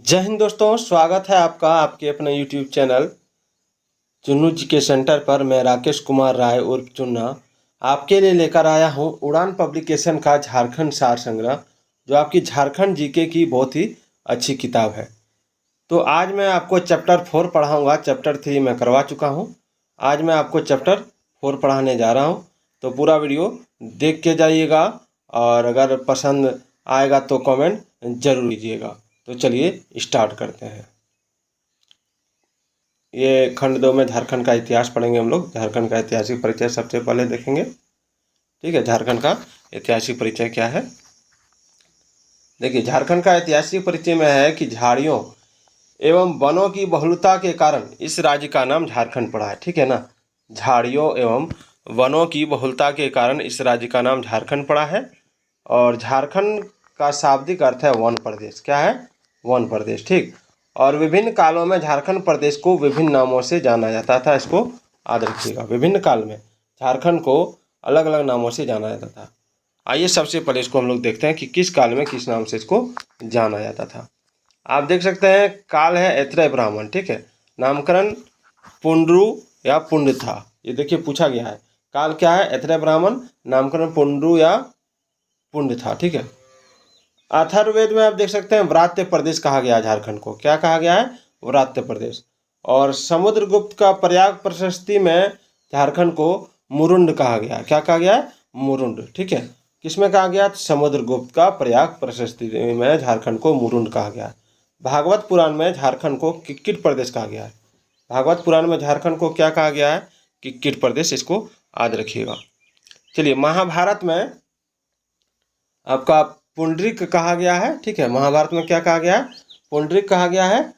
जय हिंद दोस्तों, स्वागत है आपका आपके अपने यूट्यूब चैनल चुन्नू जी के सेंटर पर। मैं राकेश कुमार राय उर्फ चुन्ना आपके लिए लेकर आया हूं उड़ान पब्लिकेशन का झारखंड सार संग्रह, जो आपकी झारखंड जीके की बहुत ही अच्छी किताब है। तो आज मैं आपको चैप्टर 4 पढ़ाऊंगा। चैप्टर 3 मैं करवा चुका हूं। आज मैं आपको चैप्टर 4 पढ़ाने जा रहा हूं, तो पूरा वीडियो देख के जाइएगा और अगर पसंद आएगा तो कमेंट जरूर कीजिएगा। तो चलिए स्टार्ट करते हैं। ये खंड 2 में झारखंड का इतिहास पढ़ेंगे हम लोग। झारखंड का ऐतिहासिक परिचय सबसे पहले देखेंगे। ठीक है, झारखंड का ऐतिहासिक परिचय क्या है। देखिए, झारखंड का ऐतिहासिक परिचय में है कि झाड़ियों एवं वनों की बहुलता के कारण इस राज्य का नाम झारखंड पड़ा है। ठीक है ना, झाड़ियों एवं वनों की बहुलता के कारण इस राज्य का नाम झारखंड पड़ा है। और झारखंड का शाब्दिक अर्थ है वन प्रदेश। क्या है? वन प्रदेश। ठीक। और विभिन्न कालों में झारखंड प्रदेश को विभिन्न नामों से जाना जाता था। इसको याद रखिएगा, विभिन्न काल में झारखंड को अलग अलग नामों से जाना जाता था। आइए सबसे पहले इसको हम लोग देखते हैं कि किस काल में किस नाम से इसको जाना जाता था। आप देख सकते हैं, काल है ऐत्रेय ब्राह्मण। ठीक है, नामकरण पुंड्रू या पुंड था। ये देखिए पूछा गया है, काल क्या है? ऐत्रेय ब्राह्मण, नामकरण पुंड्रू या पुंड था। ठीक है। अथर्ववेद में आप देख सकते हैं व्रात्य प्रदेश कहा गया है झारखंड को। क्या कहा गया है? व्रात्य प्रदेश। और समुद्रगुप्त का प्रयाग प्रशस्ति में झारखंड को मुरुंड कहा गया। क्या कहा गया है? मुरुंड। ठीक है, किसमें कहा गया? समुद्रगुप्त का प्रयाग प्रशस्ति में झारखंड को मुरुंड कहा गया। भागवत पुराण में झारखंड को किक्किट प्रदेश कहा गया है। भागवत पुराण में झारखंड को क्या कहा गया है? किक्किट प्रदेश। इसको याद रखिएगा। चलिए, महाभारत में आपका पुंडरीक कहा गया है। ठीक है, महाभारत में क्या कहा गया है? पुंडरीक कहा गया है।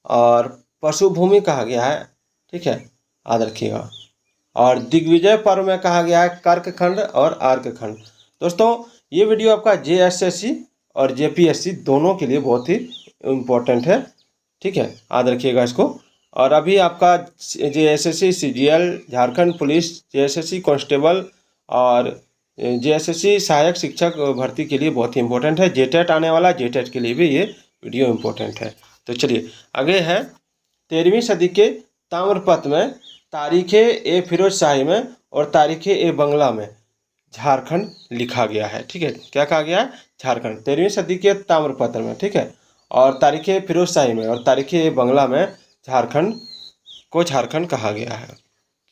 और पशुभूमि कहा गया है। ठीक है, याद रखिएगा। और दिग्विजय पर्व में कहा गया है कर्क खंड और आर्क खंड। दोस्तों, ये वीडियो आपका JSSC और JPSC दोनों के लिए बहुत ही इम्पोर्टेंट है। ठीक है, याद रखिएगा इसको। और अभी आपका JSSC CGL, Jharkhand police, JSSC constable और JSSC सहायक शिक्षक भर्ती के लिए बहुत ही इंपॉर्टेंट है। JTET आने वाला, JTET के लिए भी ये वीडियो इंपॉर्टेंट है। तो चलिए आगे है। 13वीं सदी के ताम्रपत्र में तारीख़-ए फिरोज शाही में और तारीख़-ए बंगला में झारखंड लिखा गया है। ठीक है, क्या कहा गया है? झारखंड। 13वीं सदी के ताम्रपत्र में, ठीक है, और तारीख़-ए फिरोज शाही में और तारीख़-ए बंगला में झारखंड को झारखंड कहा गया है।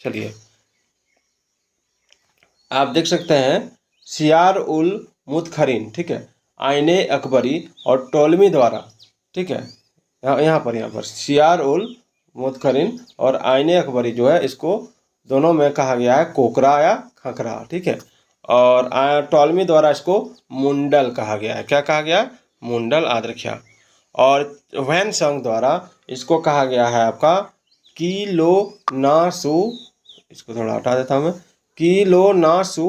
चलिए आप देख सकते हैं सियार उल मुतखरीन, ठीक है, आईने अकबरी और टोलमी द्वारा, ठीक है, यहाँ पर सियार उल मुतखरीन और आईने अकबरी जो है, इसको दोनों में कहा गया है कोकरा या खकरा। ठीक है, और टोलमी द्वारा इसको मुंडल कहा गया है। क्या कहा गया? मुंडल। याद रखिए। और वैन संघ द्वारा इसको कहा गया है आपका किलो नासु। इसको थोड़ा हटा देता हूँ मैं। किलो नासु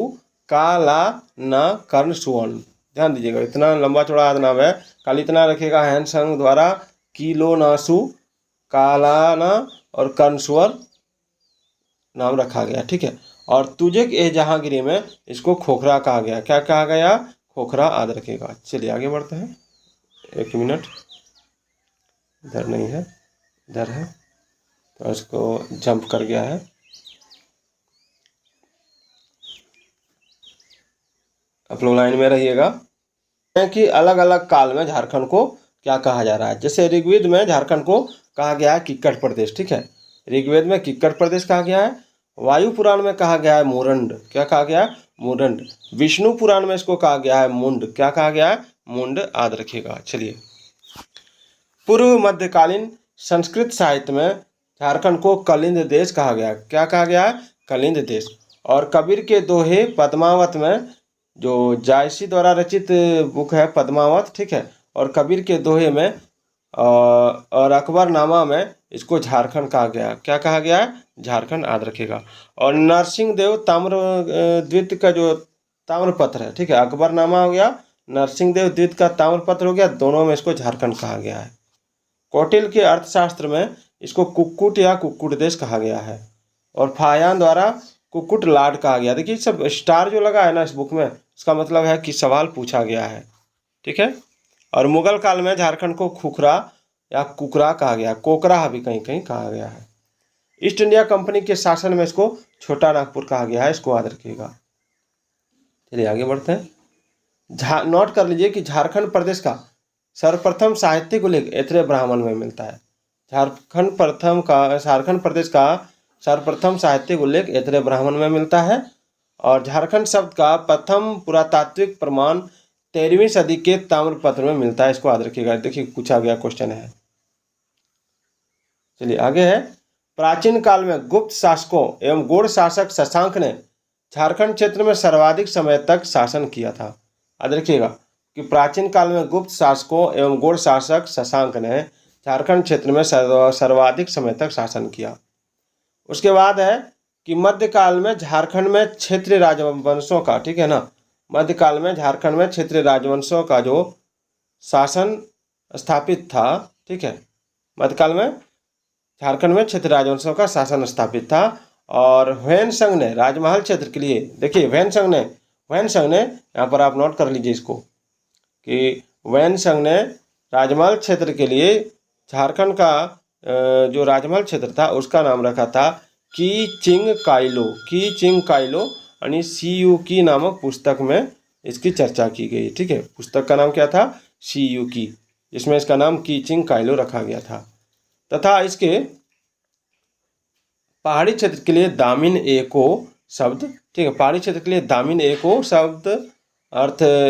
काला न कर्ण सुवर्ण। ध्यान दीजिएगा, इतना लंबा चौड़ा याद नाम है, खाली इतना रखिएगा। हैन संघ द्वारा किलो नासु काला न और कर्ण सुवर्ण नाम रखा गया। ठीक है, और तुजक ए जहांगीरी में इसको खोखरा कहा गया। क्या कहा गया? खोखरा। याद रखिएगा। चलिए आगे बढ़ते हैं। एक मिनट, इधर नहीं है, इधर है, तो इसको जंप कर गया है। आप लोग लाइन में रहिएगा कि अलग अलग काल में झारखंड को क्या कहा जा रहा है। जैसे ऋग्वेद में झारखंड को कहा गया है किक्कट प्रदेश। ठीक है, ऋग्वेद में किक्कट प्रदेश कहा गया है। वायु पुराण में कहा गया है मुरंड। क्या कहा गया है? मुरंड। विष्णु पुराण में इसको कहा गया है मुंड। क्या कहा गया है? मुंड। याद रखिएगा। चलिए, पूर्व मध्यकालीन संस्कृत साहित्य में झारखंड को कलिंद देश कहा गया। क्या कहा गया है? कलिंद देश। और कबीर के दोहे पद्मावत में, जो जायसी द्वारा रचित बुक है पद्मावत, ठीक है, और कबीर के दोहे में और अकबरनामा में इसको झारखंड कहा गया। क्या कहा गया है? झारखंड। याद रखिएगा। और नरसिंह देव ताम्र द्वित का जो ताम्रपत्र है, ठीक है, अकबरनामा हो गया, नरसिंह देव द्वित का ताम्रपत्र हो गया, दोनों में इसको झारखंड कहा गया है। कौटिल्य के अर्थशास्त्र में इसको कुक्कुट या कुक्कुट देश कहा गया है। और फाहियान द्वारा कुक्कुट लाड कहा गया। देखिए सब स्टार जो लगा है ना इस बुक में, इसका मतलब है कि सवाल पूछा गया है। ठीक है, और मुगल काल में झारखंड को खुखरा या कुकरा कहा गया, कोकरा भी कहीं कहीं कहा गया है। ईस्ट इंडिया कंपनी के शासन में इसको छोटा नागपुर कहा गया है, इसको याद रखिएगा। चलिए आगे बढ़ते हैं। नोट कर लीजिए कि झारखंड प्रदेश का सर्वप्रथम साहित्यिक उल्लेख ऐतरेय ब्राह्मण में मिलता है। झारखंड प्रदेश का सर्वप्रथम साहित्यिक उल्लेख ऐतरेय ब्राह्मण में मिलता है। और झारखंड शब्द का प्रथम पुरातात्विक प्रमाण 13वीं सदी के ताम्रपत्र में मिलता है, इसको याद रखिएगा। देखिए पूछा गया क्वेश्चन है। चलिए आगे है। प्राचीन काल में गुप्त शासकों एवं गौड़ शासक शशांक ने झारखंड क्षेत्र में सर्वाधिक समय तक शासन किया था। याद रखिएगा कि प्राचीन काल में गुप्त शासकों एवं गौड़ शासक शशांक ने झारखंड क्षेत्र में सर्वाधिक समय तक शासन किया। उसके बाद है कि मध्यकाल में झारखंड में क्षेत्रीय राजवंशों का, ठीक है ना, मध्यकाल में झारखंड में क्षेत्रीय राजवंशों का जो शासन स्थापित था, ठीक है, मध्यकाल में झारखंड में क्षेत्रीय राजवंशों का शासन स्थापित था। और वैन संघ ने राजमहल क्षेत्र के लिए, देखिए वैन संघ ने यहाँ पर आप नोट कर लीजिए इसको कि वैन संघ ने राजमहल क्षेत्र के लिए झारखंड का जो राजमहल क्षेत्र था उसका नाम रखा था की चिंग काइलो यानी सीयूकी नामक पुस्तक में इसकी चर्चा की गई। ठीक है, पुस्तक का नाम क्या था? सीयूकी, जिसमें इसका नाम की चिंग काइलो रखा गया था। तथा इसके पहाड़ी क्षेत्र के लिए दामिन एको शब्द, ठीक है, पहाड़ी क्षेत्र के लिए दामिन एको शब्द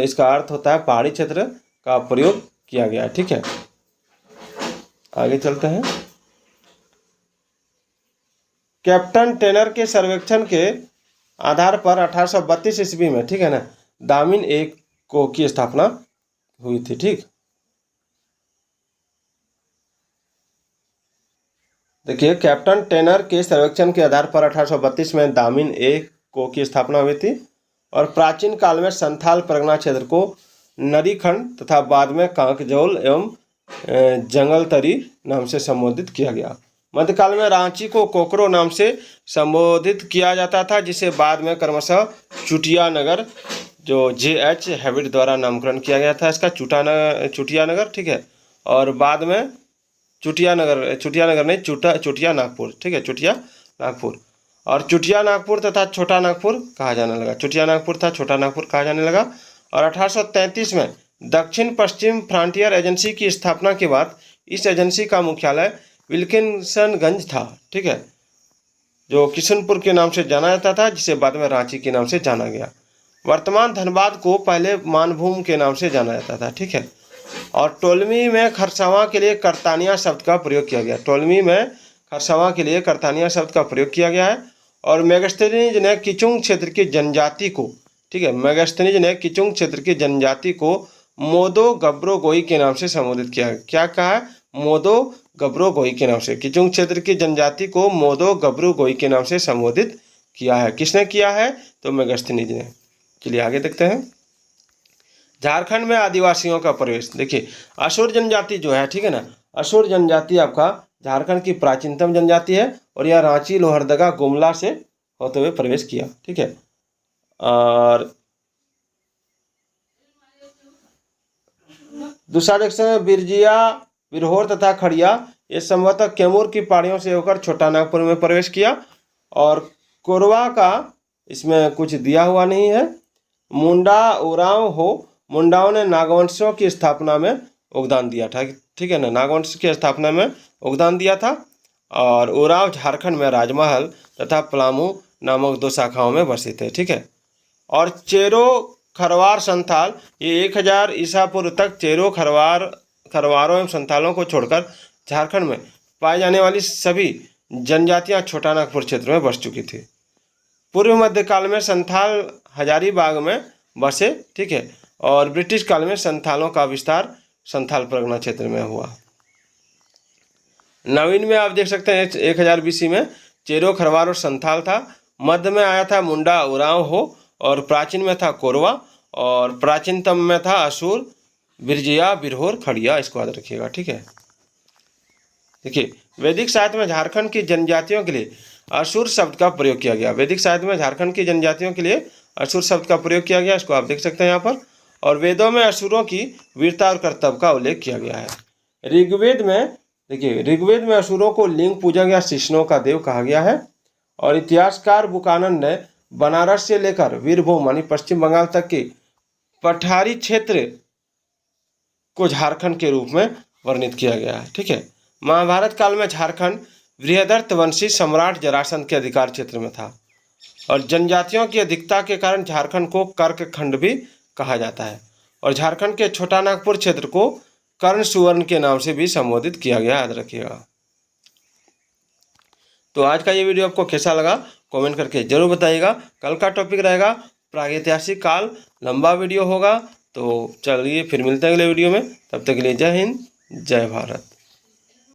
इसका अर्थ होता है पहाड़ी क्षेत्र का प्रयोग किया गया। ठीक है, आगे चलते हैं। कैप्टन टेनर के सर्वेक्षण के आधार पर 1832 ईस्वी में, ठीक है ना, दामिन एको की स्थापना हुई थी। ठीक, देखिए कैप्टन टेनर के सर्वेक्षण के आधार पर 1832 में दामिन एको की स्थापना हुई थी। और प्राचीन काल में संथाल परगना क्षेत्र को नरीखंड तथा बाद में कांकजौल एवं जंगलतरी नाम से संबोधित किया गया। मध्यकाल में रांची को कोकरो नाम से संबोधित किया जाता था, जिसे बाद में क्रमशः चुटिया नगर जो J.H. हैविट द्वारा नामकरण किया गया था इसका, चुटिया नगर। ठीक है, और बाद में चुटिया नागपुर, ठीक है, चुटिया नागपुर और चुटिया नागपुर तथा छोटा नागपुर कहा जाने लगा। चुटिया नागपुर था छोटा नागपुर कहा जाने लगा। और 1833 में दक्षिण पश्चिम फ्रंटियर एजेंसी की स्थापना के बाद इस एजेंसी का मुख्यालय विल्किंसनगंज था। ठीक है, जो किशनपुर के नाम से जाना जाता था, जिसे बाद में रांची के नाम से जाना गया। वर्तमान धनबाद को पहले मानभूम के नाम से जाना जाता था। ठीक है, और टोलमी में खरसावां के लिए करतानिया शब्द का प्रयोग किया गया। टोलमी में खरसावां के लिए करतानिया शब्द का प्रयोग किया गया है। और मेगास्थनीज ने किचुंग क्षेत्र की जनजाति को, ठीक है, मेगास्थनीज ने किचुंग क्षेत्र की जनजाति को मोदो गब्रो गोई के नाम से संबोधित किया। क्या कहा है? मोदो गब्रो गोई के नाम से। किचुंग क्षेत्र की जनजाति को मोदो गब्रो गोई के नाम से संबोधित किया है। किसने किया है? तो मेगास्थनीज ने। चलिए आगे देखते हैं। झारखंड में आदिवासियों का प्रवेश। देखिए असुर जनजाति जो है, ठीक है ना, असुर जनजाति आपका झारखंड की प्राचीनतम जनजाति है और यह रांची, लोहरदगा, गुमला से होते हुए प्रवेश किया। ठीक है, और दूसरा देख सकते हैं बिरजिया, बिरहोर तथा खड़िया, ये संभवतः कैमूर की पहाड़ियों से होकर छोटा नागपुर में प्रवेश किया। और कोरवा का इसमें कुछ दिया हुआ नहीं है। मुंडा उरांव हो, मुंडाओं ने नागवंशों की स्थापना में योगदान दिया था। ठीक है ना, नागवंश की स्थापना में योगदान दिया था। और उरांव झारखंड में राजमहल तथा पलामू नामक दो शाखाओं में बसे थे। ठीक है, और चेरो खरवार संथाल, ये 1000 ईसा पूर्व तक चेरो खरवारों एवं संथालों को छोड़कर झारखंड में पाई जाने वाली सभी जनजातियां छोटा नागपुर क्षेत्र में बस चुकी थी। पूर्व मध्यकाल में संथाल हजारीबाग में बसे। ठीक है, और ब्रिटिश काल में संथालों का विस्तार संथाल परगना क्षेत्र में हुआ। नवीन में आप देख सकते हैं 1000 BC में चेरो खरवार और संथाल था। मध्य में आया था मुंडा उरांव हो, और प्राचीन में था कोरवा, और प्राचीनतम में था असुर, बिरजिया, बिरहोर, खड़िया। इसको याद रखिएगा। ठीक है, देखिए वैदिक साहित्य में झारखंड की जनजातियों के लिए असुर शब्द का प्रयोग किया गया। वैदिक साहित्य में झारखंड की जनजातियों के लिए असुर शब्द का प्रयोग किया गया, इसको आप देख सकते हैं यहाँ पर। और वेदों में असुरों की वीरता और कर्तव्य का उल्लेख किया गया है। ऋग्वेद में, देखिए ऋग्वेद में असुरों को लिंग पूजक या शिष्णों का देव कहा गया है। और इतिहासकार बुकानन ने बनारस से लेकर वीरभूम यानी पश्चिम बंगाल तक की पठारी क्षेत्र को झारखंड के रूप में वर्णित किया गया है। ठीक है, महाभारत काल में झारखंड बृहदर्थ वंशी सम्राट जरासंध के अधिकार क्षेत्र में था और जनजातियों की अधिकता के कारण झारखंड को कर्क खंड भी कहा जाता है। और झारखंड के छोटा नागपुर क्षेत्र को कर्ण सुवर्ण के नाम से भी संबोधित किया गया, याद रखिएगा। तो आज का ये वीडियो आपको कैसा लगा कमेंट करके जरूर बताइएगा। कल का टॉपिक रहेगा प्रागैतिहासिक काल, लंबा वीडियो होगा। तो चलिए फिर मिलते हैं अगले वीडियो में, तब तक के लिए जय हिंद जय भारत।